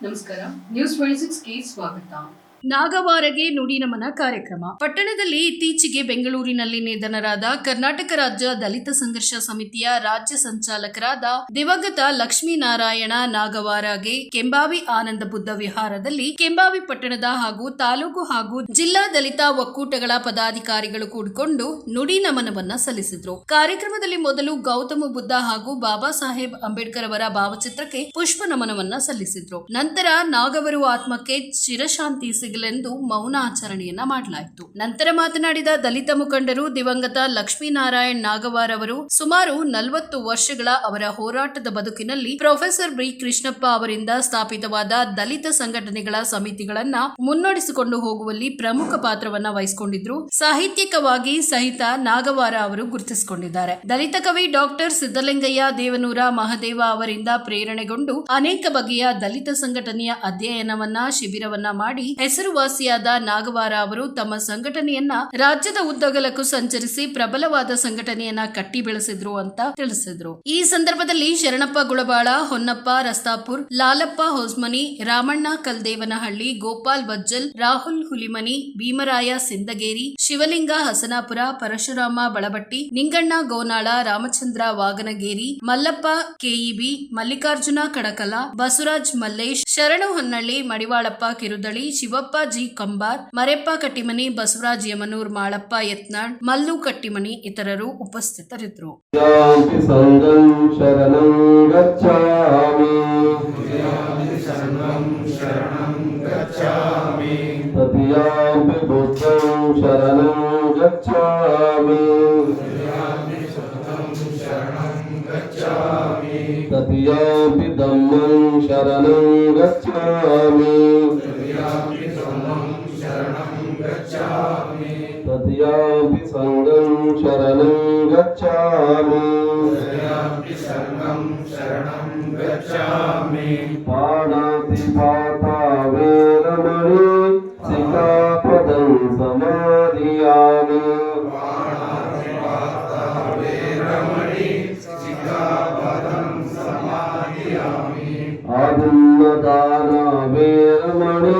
ನಮಸ್ಕಾರ. ನ್ಯೂಸ್ 26ಗೆ ಸ್ವಾಗತ. ನಾಗವಾರಗೆ ನುಡಿ ನಮನ ಕಾರ್ಯಕ್ರಮ. ಪಟ್ಟಣದಲ್ಲಿ ಇತ್ತೀಚೆಗೆ ಬೆಂಗಳೂರಿನಲ್ಲಿ ನಿಧನರಾದ ಕರ್ನಾಟಕ ರಾಜ್ಯ ದಲಿತ ಸಂಘರ್ಷ ಸಮಿತಿಯ ರಾಜ್ಯ ಸಂಚಾಲಕರಾದ ದಿವಂಗತ ಲಕ್ಷ್ಮೀನಾರಾಯಣ ನಾಗವಾರಗೆ ಕೆಂಬಾವಿ ಆನಂದ ಬುದ್ಧ ವಿಹಾರದಲ್ಲಿ ಕೆಂಬಾವಿ ಪಟ್ಟಣದ ಹಾಗೂ ತಾಲೂಕು ಹಾಗೂ ಜಿಲ್ಲಾ ದಲಿತ ಒಕ್ಕೂಟಗಳ ಪದಾಧಿಕಾರಿಗಳು ಕೂಡಿಕೊಂಡು ನುಡಿ ನಮನವನ್ನ ಸಲ್ಲಿಸಿದ್ರು. ಕಾರ್ಯಕ್ರಮದಲ್ಲಿ ಮೊದಲು ಗೌತಮ ಬುದ್ಧ ಹಾಗೂ ಬಾಬಾ ಸಾಹೇಬ್ ಅಂಬೇಡ್ಕರ್ ಅವರ ಭಾವಚಿತ್ರಕ್ಕೆ ಪುಷ್ಪ ನಮನವನ್ನ ಸಲ್ಲಿಸಿದ್ರು. ನಂತರ ನಾಗವರು ಆತ್ಮಕ್ಕೆ ಚಿರಶಾಂತಿ ಸಿಗಲೆಂದು ಮೌನ ಆಚರಣೆಯನ್ನ ಮಾಡಲಾಯಿತು. ನಂತರ ಮಾತನಾಡಿದ ದಲಿತ ಮುಖಂಡರು, ದಿವಂಗತ ಲಕ್ಷ್ಮೀನಾರಾಯಣ್ ನಾಗವಾರ್ ಅವರು ಸುಮಾರು 40 ವರ್ಷಗಳ ಅವರ ಹೋರಾಟದ ಬದುಕಿನಲ್ಲಿ ಪ್ರೊಫೆಸರ್ ಬಿ ಕೃಷ್ಣಪ್ಪ ಅವರಿಂದ ಸ್ಥಾಪಿತವಾದ ದಲಿತ ಸಂಘಟನೆಗಳ ಸಮಿತಿಗಳನ್ನ ಮುನ್ನಡೆಸಿಕೊಂಡು ಹೋಗುವಲ್ಲಿ ಪ್ರಮುಖ ಪಾತ್ರವನ್ನ ವಹಿಸಿಕೊಂಡಿದ್ರು. ಸಾಹಿತ್ಯಿಕವಾಗಿ ಸಹಿತ ನಾಗವಾರ ಅವರು ಗುರುತಿಸಿಕೊಂಡಿದ್ದಾರೆ. ದಲಿತ ಕವಿ ಡಾಕ್ಟರ್ ಸಿದ್ದಲಿಂಗಯ್ಯ ದೇವನೂರ ಮಹದೇವ ಅವರಿಂದ ಪ್ರೇರಣೆಗೊಂಡು ಅನೇಕ ಬಗೆಯ ದಲಿತ ಸಂಘಟನೆಯ ಅಧ್ಯಯನವನ್ನ ಶಿಬಿರವನ್ನ ಮಾಡಿ ಹೆಸರುವಾಸಿಯಾದ ನಾಗವಾರ ಅವರು ತಮ್ಮ ಸಂಘಟನೆಯನ್ನ ರಾಜ್ಯದ ಉದ್ದಗಲಕ್ಕೂ ಸಂಚರಿಸಿ ಪ್ರಬಲವಾದ ಸಂಘಟನೆಯನ್ನ ಕಟ್ಟಿ ಬೆಳೆಸಿದ್ರು ಅಂತ ತಿಳಿಸಿದ್ರು. ಈ ಸಂದರ್ಭದಲ್ಲಿ ಶರಣಪ್ಪ ಗುಳಬಾಳ, ಹೊನ್ನಪ್ಪ ರಸ್ತಾಪುರ್, ಲಾಲಪ್ಪ ಹೊಸ್ಮನಿ, ರಾಮಣ್ಣ ಕಲ್ದೇವನಹಳ್ಳಿ, ಗೋಪಾಲ್ ಬಜ್ಜಲ್, ರಾಹುಲ್ ಹುಲಿಮನಿ, ಭೀಮರಾಯ ಸಿಂದಗೇರಿ, ಶಿವಲಿಂಗ ಹಸನಾಪುರ, ಪರಶುರಾಮ ಬಳಬಟ್ಟಿ, ನಿಂಗಣ್ಣ ಗೋನಾಳ, ರಾಮಚಂದ್ರ ವಾಗನಗೇರಿ, ಮಲ್ಲಪ್ಪ ಕೆಇಬಿ, ಮಲ್ಲಿಕಾರ್ಜುನ ಕಡಕಲ, ಬಸವರಾಜ್ ಮಲ್ಲೇಶ್, ಶರಣು ಹೊನ್ನಳ್ಳಿ, ಮಡಿವಾಳಪ್ಪ ಕಿರುದಳಿ, ಶಿವಪ್ಪ ಜಿ ಕಂಬಾರ್, ಮರೆಪ್ಪ ಕಟ್ಟಿಮನಿ, ಬಸವರಾಜ್ ಯಮನೂರ್, ಮಾಳಪ್ಪ ಯತ್ನಾಳ್, ಮಲ್ಲು ಕಟ್ಟಿಮನಿ ಇತರರು ಉಪಸ್ಥಿತರಿದ್ದರು. ततियापि धम्मं शरणं गच्छामि ततियापि संघं शरणं गच्छामि पाणातिपाता वेरमणि सिक्खापदं समाधियामि आदिन्नदाना वेरमणि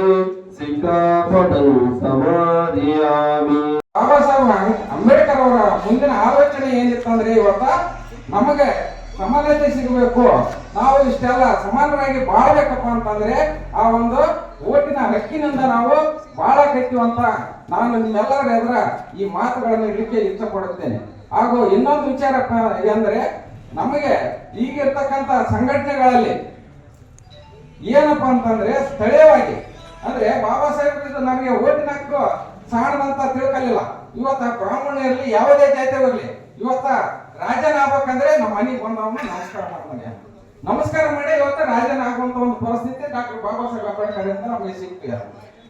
सिक्खापदं समाधियामि. ಬಾಬಾ ಸಾಹೇಬ್ ಅಂಬೇಡ್ಕರ್ ಅವರ ಮುಂದಿನ ಆಲೋಚನೆ ಏನಿತ್ತಂದ್ರೆ ಇವತ್ತ ನಮಗೆ ಸಮಾನತೆ ಸಿಗಬೇಕು, ನಾವು ಇಷ್ಟೆಲ್ಲ ಸಮಾನರಾಗಿ ಬಾಳ್ಬೇಕಪ್ಪ ಅಂತಂದ್ರೆ ಆ ಒಂದು ಓಟಿನ ಹಕ್ಕಿನಿಂದ ನಾವು ಬಾಳಕೈತೀವಿ ಅಂತ ನಾನು ನಿಮ್ಮೆಲ್ಲರ ಎದುರ ಈ ಮಾತುಗಳನ್ನು ಇಡಲಿಕ್ಕೆ ಇಷ್ಟಪಡುತ್ತೇನೆ. ಹಾಗೂ ಇನ್ನೊಂದು ವಿಚಾರ ಅಂದ್ರೆ ನಮಗೆ ಈಗಿರ್ತಕ್ಕಂಥ ಸಂಘಟನೆಗಳಲ್ಲಿ ಏನಪ್ಪಾ ಅಂತಂದ್ರೆ ಸ್ಥಳೀಯವಾಗಿ ಅಂದ್ರೆ ಬಾಬಾ ಸಾಹೇಬ್ ನಮಗೆ ಓಟಿನ ಹಕ್ಕು ಸಾಣದಂತ ತಿಳ್ಕಲಿಲ್ಲ. ಇವತ್ತ ಬ್ರಾಹ್ಮಣರಲ್ಲಿ ಯಾವುದೇ ಜಾತಿ ಬರಲಿ, ಇವತ್ತ ರಾಜನ ಆಗ್ಬೇಕಂದ್ರೆ ನಮ್ಮ ಮನೆಗೆ ಬಂದವನ್ನ ನಮಸ್ಕಾರ ಮಾಡ್ತಾನೆ, ನಮಸ್ಕಾರ ಮಾಡಿ ಇವತ್ತ ರಾಜನ ಆಗುವಂತ ಒಂದು ಪರಿಸ್ಥಿತಿ ಡಾಕ್ಟರ್ ಬಾಬಾ ಸಾಹೇಬ್ ಅಂಬೇಡ್ಕರ್ ಅಂತ ನಮಗೆ ಸಿಗ್ತೀವಿ.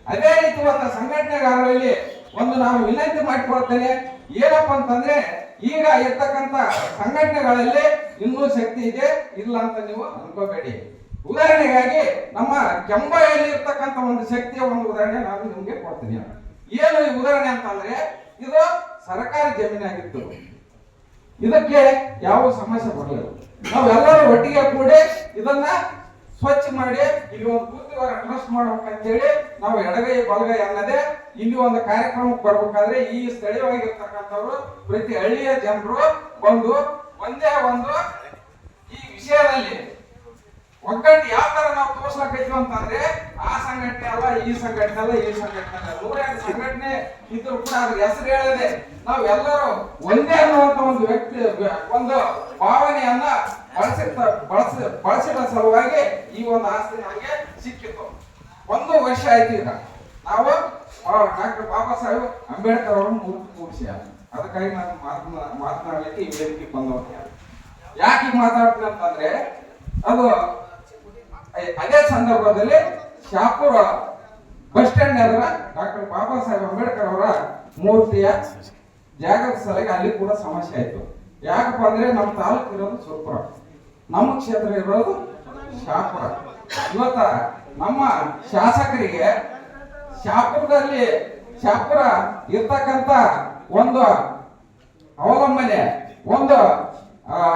ಅದೇ ರೀತಿ ಇವತ್ತ ಸಂಘಟನೆಗಾರರಲ್ಲಿ ಒಂದು ನಾನು ವಿನಂತಿ ಮಾಡಿಕೊಳ್ತೇನೆ, ಏನಪ್ಪಾ ಅಂತಂದ್ರೆ ಈಗ ಇರ್ತಕ್ಕಂಥ ಸಂಘಟನೆಗಳಲ್ಲಿ ಇನ್ನೂ ಶಕ್ತಿ ಇದೆ ಇಲ್ಲ ಅಂತ ನೀವು ಅನ್ಕೋಬೇಡಿ. ಉದಾಹರಣೆಗಾಗಿ ನಮ್ಮ ಕೆಂಬಾಯಲ್ಲಿ ಇರ್ತಕ್ಕಂಥ ಒಂದು ಶಕ್ತಿಯ ಒಂದು ಉದಾಹರಣೆ ನಾನು ನಿಮ್ಗೆ ಕೊಡ್ತೀನಿ. ಏನು ಈ ಉದಾಹರಣೆ ಅಂತಂದ್ರೆ, ಇದು ಸರ್ಕಾರಿ ಜಮೀನಾಗಿತ್ತು, ಇದಕ್ಕೆ ಯಾವ ಸಮಸ್ಯೆ ಬರಲಿಲ್ಲ. ನಾವೆಲ್ಲರೂ ಒಟ್ಟಿಗೆ ಕೂಡಿ ಇದನ್ನ ಸ್ವಚ್ಛ ಮಾಡಿ ಇಲ್ಲಿ ಒಂದು ಬುದ್ಧಿವಾರ ಟ್ರಸ್ಟ್ ಮಾಡ್ಬೇಕಂತೇಳಿ ನಾವು ಎಡಗೈ ಬಲಗೈ ಅನ್ನದೇ ಇಲ್ಲಿ ಒಂದು ಕಾರ್ಯಕ್ರಮಕ್ಕೆ ಬರ್ಬೇಕಾದ್ರೆ ಈ ಸ್ಥಳೀಯವಾಗಿರ್ತಕ್ಕಂಥವ್ರು ಪ್ರತಿ ಹಳ್ಳಿಯ ಜನರು ಬಂದು ಒಂದೇ ಒಂದು ಈ ವಿಷಯದಲ್ಲಿ ಒಗ್ಗಟ್ಟು ಯಾವ ತರ ನಾವು ತೋರ್ಸ್ಲಕೈತೀವಿ ಅಂತಂದ್ರೆ ಆ ಸಂಘಟನೆ ಅಲ್ಲ, ಈ ಸಂಘಟನೆ ಅಲ್ಲ, ಈ ಸಂಘಟನೆ ಅಲ್ಲ, 108 ಸಂಘಟನೆ ಇದ್ರು ಕೂಡ ಅದ್ರ ಹೆಸರು ಹೇಳದೆ ನಾವೆಲ್ಲರೂ ಒಂದೇ ಅನ್ನುವಂತ ಒಂದು ವ್ಯಕ್ತಿ ಒಂದು ಭಾವನೆಯನ್ನ ಬಳಸಿದ ಸಲುವಾಗಿ ಈ ಒಂದು ಆಸ್ತಿ ನಮಗೆ ಸಿಕ್ಕಿತ್ತು. 1 ವರ್ಷ ಆಯ್ತು ಈಗ ನಾವು ಡಾಕ್ಟರ್ ಬಾಬಾ ಸಾಹೇಬ್ ಅಂಬೇಡ್ಕರ್ ಅವರ ಮೂರ್ತಿ ಕೂರಿಸಿ, ಅದಕ್ಕಾಗಿ ನಾನು ಮಾತನಾಡಲಿಕ್ಕೆ ಈ ವೇದಿಕೆ ಬಂದವರು. ಯಾಕೆ ಮಾತಾಡ್ತೀನಿ ಅಂತಂದ್ರೆ, ಅದು ಅದೇ ಸಂದರ್ಭದಲ್ಲಿ Shahapur bus stand ಎದುರ doctor Baba Saheb Ambedkar ಅವರ ಮೂರ್ತಿಯ ಜಾಗದ ಸಲುವಾಗಿ ಅಲ್ಲಿ ಕೂಡ ಸಮಸ್ಯೆ ಆಯ್ತು. ಯಾಕಪ್ಪ ಅಂದ್ರೆ ನಮ್ಮ ತಾಲೂಕು ಇರೋದು ಸುರಪುರ, ನಮ್ಮ ಕ್ಷೇತ್ರ ಇರೋದು ಶಾಪುರ. ಇವತ್ತ ನಮ್ಮ ಶಾಸಕರಿಗೆ ಶಾಪುರ ಇರ್ತಕ್ಕಂಥ ಒಂದು ಅವಲಂಬನೆ, ಒಂದು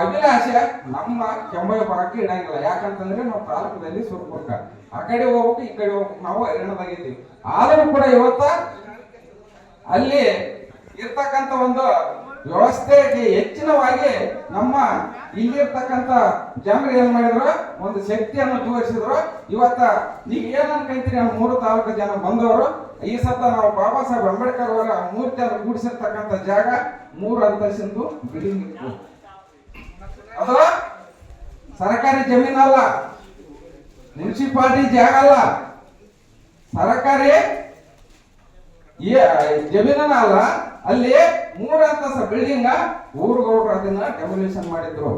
ಅಭಿಲಾಷೆ ನಮ್ಮ ಕೆಂಬಾವಿ ಭಾಗಕ್ಕೆ ಇಡಂಗಿಲ್ಲ. ಯಾಕಂತಂದ್ರೆ ನಾವು ತಾಲೂಕದಲ್ಲಿ ಸುರಪುರಕ್ಕ ಆ ಕಡೆ ಹೋಗ್ಬೇಕು ಈ ಕಡೆ ಹೋಗ್ಬೇಕು, ನಾವು ಹೈರಾಣದಾಗಿದ್ದೀವಿ. ಆದರೂ ಕೂಡ ಇವತ್ತ ಅಲ್ಲಿ ಇರ್ತಕ್ಕಂಥ ಒಂದು ವ್ಯವಸ್ಥೆಗೆ ಹೆಚ್ಚಿನವಾಗಿ ನಮ್ಮ ಇಲ್ಲಿರ್ತಕ್ಕಂಥ ಜನರು ಏನ್ ಮಾಡಿದ್ರು, ಒಂದು ಶಕ್ತಿಯನ್ನು ತೋರಿಸಿದ್ರು. ಇವತ್ತ ನೀವು ಏನ್ ಅನ್ಕೊಂತೀರಿ, ನಮ್ಮ 3 ತಾಲೂಕು ಜನ ಬಂದವರು ಈ ಸತ ನಾವು ಬಾಬಾ ಸಾಹೇಬ್ ಅಂಬೇಡ್ಕರ್ ಅವರ ಮೂರ್ತಿಯನ್ನು ಕೂಡಿಸಿರ್ತಕ್ಕಂಥ ಜಾಗ 3 ಅಂತಸ್ತಿಂದು ಬಿಲ್ಡಿಂಗ್ ಇತ್ತು. ಅದು ಸರ್ಕಾರಿ ಜಮೀನಲ್ಲ, ಮುನ್ಸಿಪಾಲಿಟಿ ಜಾಗ ಅಲ್ಲ, ಸರ್ಕಾರಿ ಜಮೀನನ್ನ ಅಲ್ಲ. ಅಲ್ಲಿ 3 ಅಂತಸ್ತ ಬಿಲ್ಡಿಂಗ್ ಊರುಗೌಡರು ಅದನ್ನ ಡೆಮೊಲಿಷನ್ ಮಾಡಿದ್ರು.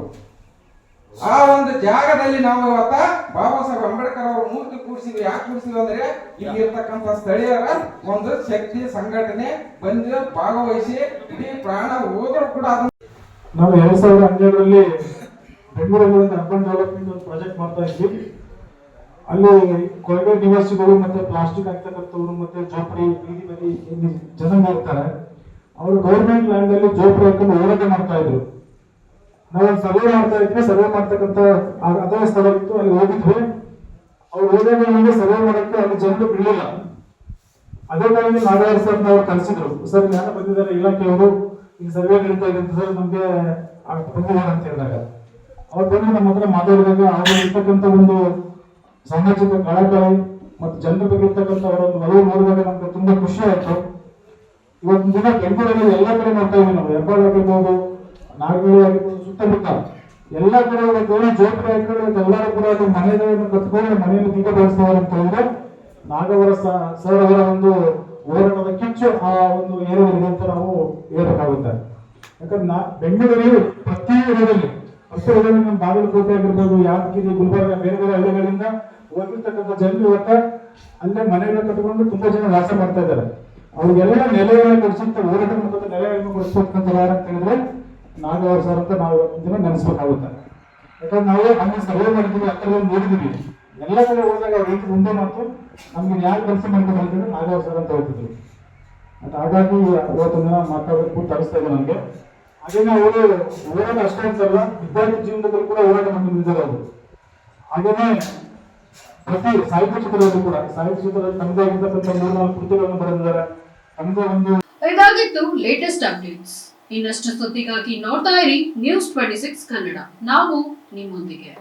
ಆ ಒಂದು ಜಾಗದಲ್ಲಿ ನಾವು ಇವತ್ತ ಬಾಬಾ ಸಾಹೇಬ್ ಅಂಬೇಡ್ಕರ್ ಅವರ ಮೂರ್ತಿ ಕೂಡಿಸಿದ್ವಿ. ಯಾಕೆ ಕೂಡಿಸಿದ್ವಿ ಅಂದ್ರೆ ಇಲ್ಲಿ ಇರ್ತಕ್ಕಂಥ ಸ್ಥಳೀಯರ ಒಂದು ಶಕ್ತಿ ಸಂಘಟನೆ ಬಂದು ಭಾಗವಹಿಸಿ ಇಡೀ ಪ್ರಾಣ ಹೋದರೂ ಕೂಡ ಅದನ್ನ ನಾವು 2012ರಲ್ಲಿ ಬೆಂಗಳೂರಲ್ಲಿ ಅರ್ಬನ್ ಡೆವಲಪ್ಮೆಂಟ್ ಒಂದು ಪ್ರಾಜೆಕ್ಟ್ ಮಾಡ್ತಾ ಇದ್ವಿ. ಅಲ್ಲಿ ಕೊಳವೆ ನಿವಾಸಿಗಳು ಮತ್ತೆ ಪ್ಲಾಸ್ಟಿಕ್ ಹಾಕ್ತಕ್ಕಂಥವ್ರು ಮತ್ತೆ ಜೋಪಡಿ ಬೀದಿ ಬದಿ ಇಲ್ಲಿ ಜನ ಇರ್ತಾರೆ. ಅವರು ಗೌರ್ಮೆಂಟ್ ಲ್ಯಾಂಡ್ ಅಲ್ಲಿ ಜೋಪಡಿ ಹಾಕೊಂಡು ಹೋರಾಟ ಮಾಡ್ತಾ ಇದ್ರು. ನಾವೊಂದು ಸರ್ವೆ ಮಾಡ್ತಾ ಇದ್ವಿ. ಸರ್ವೆ ಮಾಡ್ತಕ್ಕಂಥ ಅದೇ ಸ್ಥಳ ಇತ್ತು, ಅಲ್ಲಿ ಹೋಗಿದ್ವಿ. ಅವ್ರು ಹೋದಾಗ ನಮಗೆ ಸರ್ವೆ ಮಾಡಕ್ಕೆ ಅಲ್ಲಿ ಜನರು ಬಿಡಲಿಲ್ಲ. ಅದೇ ಟೈಮ್ ನಾಗರಾಜ್ ಸರ್ ಅವ್ರು ಕಳಿಸಿದ್ರು. ಸರ್ ಯಾರು ಬಂದಿದ್ದಾರೆ ಇಲಾಖೆಯವರು, ಈ ಸರ್ವೆ ನಡೀತಾ ಇದೆ ಸರ್, ನಮಗೆ ಬಂದಿದ್ದಾರೆ ಅಂತ ಹೇಳಿದಾಗ ಅವ್ರು ಬಂದು ನಮ್ಮ ಹತ್ರ ಮಾತಾಡಿದಾಗ ಅವ್ರು ಇರ್ತಕ್ಕಂಥ ಒಂದು ಸಾಮಾಜಿಕ ಕಳಕಳಿ ಮತ್ತು ಜನರ ಬಗ್ಗೆ ಇರ್ತಕ್ಕಂಥ ಅವರ ಒಂದು ಒಲವು ನೋಡಿದಾಗ ನಮ್ಗೆ ತುಂಬಾ ಖುಷಿ ಆಯ್ತು. ಇವತ್ತಿನ ದಿನ ಬೆಂಗಳೂರಲ್ಲಿ ಎಲ್ಲ ಕಡೆ ನೋಡ್ತಾ ಇದ್ದೀವಿ ನಾವು, ಹೆಬ್ಬಾಳ ಆಗಿರ್ಬೋದು, ನಾಗವೇಳಿ ಆಗಿರ್ಬೋದು, ಸುತ್ತಮುತ್ತ ಎಲ್ಲ ಕಡೆ ಜೋಪಡಿ ಹಾಕೊಂಡು ಎಲ್ಲರೂ ಕೂಡ ಅದು ಮನೆಗಳನ್ನು ಕತ್ಕೊಂಡು ಮನೆಯನ್ನು ದೀಪ ಬೆಳೆಸ್ತವ್ರು ಅಂತ ಹೇಳಿದ್ರೆ ನಾಗವರ ಸರ್ ಅವರ ಒಂದು ಹೋರಾಟದ ಕಿಚ್ಚು ಆ ಒಂದು ಏರಿಯಾದಲ್ಲಿ ಅಂತ ನಾವು ಹೇಳ್ಬೇಕಾಗುತ್ತೆ. ಯಾಕಂದ್ರೆ ಬೆಂಗಳೂರಲ್ಲಿ ಪ್ರತಿ ಊರಲ್ಲಿ ನಮ್ಮ ಬಾಗಲಕೋಟೆ ಆಗಿರ್ಬೋದು, ಯಾದಗಿರಿ, ಗುಲ್ಬರ್ಗ, ಬೇರೆ ಬೇರೆ ಹಳ್ಳಿಗಳಿಂದ ಹೋಗಿರ್ತಕ್ಕಂಥ ಜನರು ಇವತ್ತ ಅಲ್ಲೇ ಮನೆಗಳನ್ನ ಕಟ್ಕೊಂಡು ತುಂಬಾ ಜನ ವಾಸ ಮಾಡ್ತಾ ಇದ್ದಾರೆ. ಅವ್ರಿಗೆಲ್ಲ ನೆಲೆಯನ್ನು ಕೊಡಿಸಿಂತ ಹೋರಾಟ ಮಾಡ್ಕೊಂಡು ನೆಲೆಯನ್ನು ಕೊಡಿಸ್ತಕ್ಕಂಥ ಯಾರು ಅಂತ ಹೇಳಿದ್ರೆ ನಾಗವರ ಸರ್ ಅಂತ ನಾವು ದಿನ ನೆನೆಸ್ಬೇಕಾಗುತ್ತೆ. ಯಾಕಂದ್ರೆ ನಾವು ಅಲ್ಲಿ ಸರ್ವೆ ಮಾಡಿದ್ವಿ, ಹತ್ತಿರ ನೋಡಿದ್ವಿ. ಎಲ್ಲ ಕಡೆ ಹೋದಾಗ ಅವ್ರ ರೀತಿ ಮುಂದೆ ಮಾತು ನಮ್ಗೆ ಯಾರು ಕೆಲಸ ಮಾಡ್ಕೊಂಡು ಹೇಳ್ತಿದ್ರೆ ನಾಗವರ ಸರ್ ಅಂತ ಹೇಳ್ತಿದ್ರು. ಹಾಗಾಗಿ ಇವತ್ತು ದಿನ ಮಾತಾಡೋದು ತರಿಸ್ತಾ ಇದೆ ನಮ್ಗೆ. ಹಾಗೇನೆ ಅವರು ಹೋರಾಟ ಅಷ್ಟೇ ಅಂತಲ್ಲ, ವಿದ್ಯಾರ್ಥಿ ಜೀವನದಲ್ಲಿ ಕೂಡ ಹೋರಾಟ ಮಾಡಿದ್ದಾರೆ ಅವರು. ಹಾಗೇನೆ ಪ್ರತಿ ಸಾಹಿತ್ಯ ಕ್ಷೇತ್ರದಲ್ಲಿ ಕೂಡ ಸಾಹಿತ್ಯ ಕ್ಷೇತ್ರದಲ್ಲಿ ತಮ್ಮದೇ ಆಗಿರ್ತಕ್ಕಂಥ 3-4 ಕೃತಿಗಳನ್ನು ಬರೆದಿದ್ದಾರೆ. ತಮ್ಮದೇ ಒಂದು ಇದಾಗಿತ್ತು ಲೇಟೆಸ್ಟ್ ಅಪ್ಡೇಟ್ಸ್. ಇನ್ನಷ್ಟು ಸುದ್ದಿಗಾಗಿ ನೋಡ್ತಾ ಇರಿ News 26 ಕನ್ನಡ. ನಾವು ನಿಮ್ಮೊಂದಿಗೆ.